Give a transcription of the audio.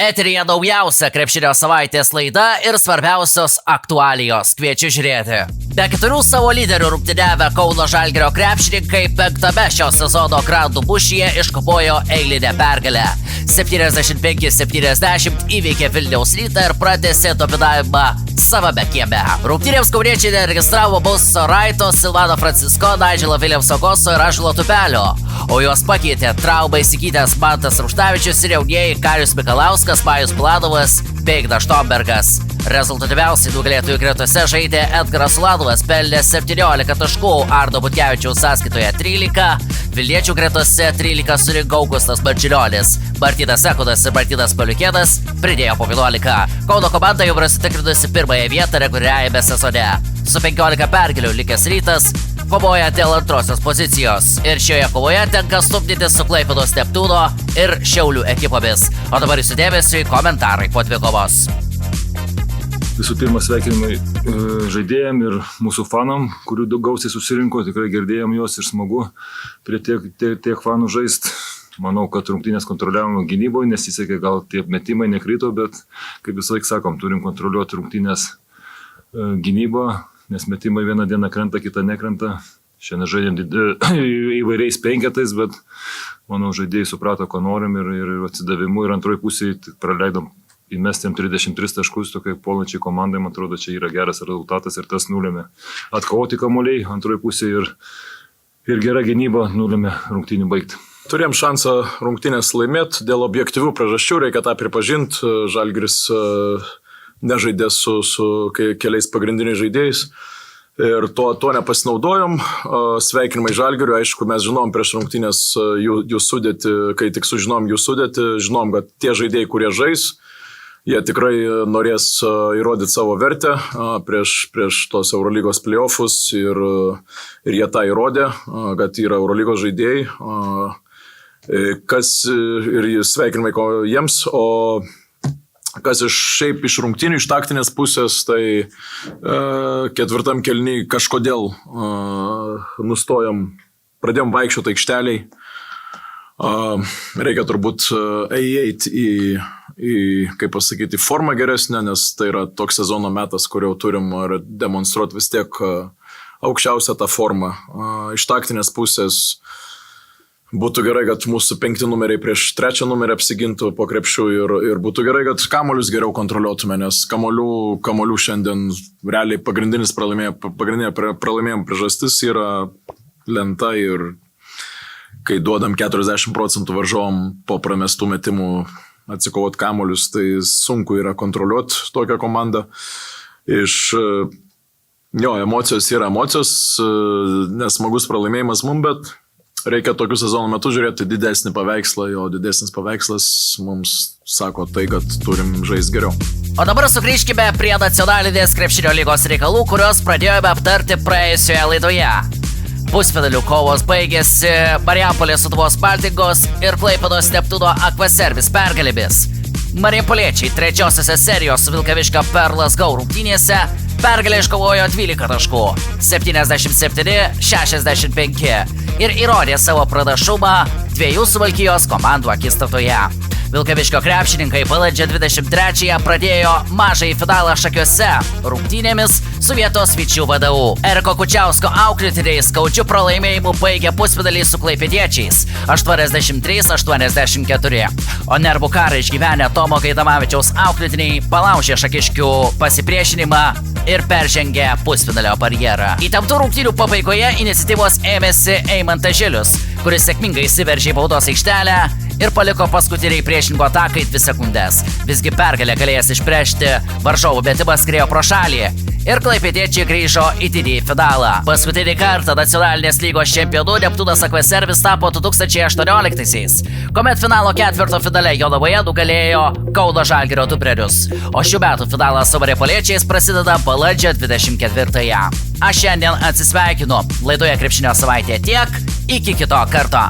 Eteryje naujausia krepšinio savaitės laida ir svarbiausios aktualijos. Kviečiu žiūrėti. Be 4 savo lyderių rungtyniavę Kauno Žalgirio krepšininkai 5 šio sezono grandų mūšyje iškovojo eilinę pergalę. 75-70 įveikė Vilniaus Rytą ir pratęsė dominavimą savame kieme. Rungtynėms kauniečiai neregistravo Bauso Raito, Silvano Francisko, Nigelo Williamso Goso ir Ąžuolo Tupelio, o juos pakeitė traumą įsigytęs Mantas Ruštavičius ir jaunieji Karius Mikalauskas, Majus Planovas bei Ignas Štombergas. Rezultatyviausiai nugalėtojų gretose žaidė Edgaras Ulanovas, pelnė 17 taškų, Arno Butkevičiaus sąskaitoje 13, Vilniečių gretose 13 surinko Augustas Marčiulionis, Martynas Ekudas ir Martynas Paliukėnas pridėjo po 11. Kauno komanda jau prasitikrinusi pirmąją vietą reguliariajame sezone. Su 15 pergalių likęs Rytas kovoja dėl antrosios pozicijos ir šioje kovoje tenka stumdytis su Klaipėdos Neptūno ir Šiaulių ekipomis. O dabar jūsų dėmesiui komentarai po dvikovos. Visų pirma, sveikinimai žaidėjam ir mūsų fanam, kurių daug gausiai susirinko, tikrai girdėjom juos ir smagu prie tiek fanų žaist. Manau, kad rungtynės kontroliavimo gynyboje, nesisekė, gal tie metimai nekrito, bet kaip visą laiką sakom, turim kontroliuoti rungtynės gynybą, nes metimai vieną dieną krenta, kitą nekrenta. Šiandien žaidėm įvairiais penketais, bet manau, žaidėjai suprato, ko norim ir atsidavimu ir antroji pusėje praleidom. Įmestėm 33 taškus, tokiai puolančiai komandai, man atrodo, čia yra geras rezultatas ir tas nulėmė atkovoti kamuoliai antroji pusė ir gera gynyba nulėmė rungtynių baigti. Turėjom šansą rungtynės laimėti, dėl objektyvių priežasčių, reikia tą pripažinti, Žalgiris nežaidė su keliais pagrindiniais žaidėjais ir to nepasinaudojom. Sveikinimai Žalgiriui, aišku, mes žinom prieš rungtynės jų sudėtį, kai tik sužinom jų sudėtį, žinom, kad tie žaidėjai, kurie žais, jie tikrai norės įrodyti savo vertę prieš tos Eurolygos playoffus ir jie tą įrodė, kad yra Eurolygos žaidėjai, ir sveikinimai jiems, o kas šiaip iš rungtynių, iš taktinės pusės, tai ketvirtam kėliny kažkodėl pradėjom vaikščioti aikšteliai. Reikia turbūt įeiti į, kaip pasakyti, formą geresnę, nes tai yra toks sezono metas, kur jau turim demonstruoti vis tiek aukščiausią tą formą. Iš taktinės pusės būtų gerai, kad mūsų 5 numeriai prieš 3 numerį apsigintų po krepšių ir būtų gerai, kad kamuolius geriau kontroliuotume, nes kamuolių šiandien realiai pagrindinė pralaimėjimo priežastis yra lenta ir kai duodam 40% varžovom po pramestų metimų atsikovot kamuolius, tai sunku yra kontroliuoti tokią komandą. Emocijos yra emocijos, nesmagus pralaimėjimas mums, bet reikia tokių sezono metų žiūrėti didesnį paveikslą, o didesnis paveikslas mums sako tai, kad turim žaisti geriau. O dabar sugrįžkime prie nacionalinės krepšinio lygos reikalų, kuriuos pradėjome aptarti praėjusioje laidoje. Pusfinalių kovos baigėsi Marijampolės Sūduvos Baltingos ir Klaipėdos Neptūno Aquaservice pergalėmis. Marijampoliečiai trečiosiose serijos su Vilkaviškio Perlas Go rungtynėse pergalę iškovojo 12 taškų, 77-65 ir įrodė savo pranašumą 2 Suvalkijos komandų akistatoje. Vilkaviškio krepšininkai balandžio 23-ąją pradėjo mažąjį finalą Šakiuose rungtynėmis su vietos Vyčių VDU. Eriko Kučiausko auklėtiniai skaudžiu pralaimėjimu baigė pusfinalį su klaipėdiečiais 83-84. O nervų karą išgyvenę Tomo Gaidamavičiaus auklėtiniai palaužė šakiškių pasipriešinimą ir peržengė pusfinalio barjerą. Įtemptų rungtynių pabaigoje iniciatyvos ėmėsi Eimantas Žilius, kuris sėkmingai įsiveržė į baudos aikštelę ir paliko paskutiniai priešingo atakai 2 sekundės. Visgi pergalę galėjęs išplėšti varžovų metimas skriejo pro šalį ir klaipėdiečiai grįžo į didįjį finalą. Paskutinį kartą nacionalinės lygos čempionu Neptūnas Aquaservice tapo 2018-aisiais, kuomet finalo ketvirto finale Jonavoje nugalėjo Kauno Žalgirio Dubrerius. O šių metų finalas su Marijampoliečiais prasideda balandžio 24-ąją. Aš šiandien atsisveikinu. Laidoje Krepšinio savaitė tiek. Iki kito karto.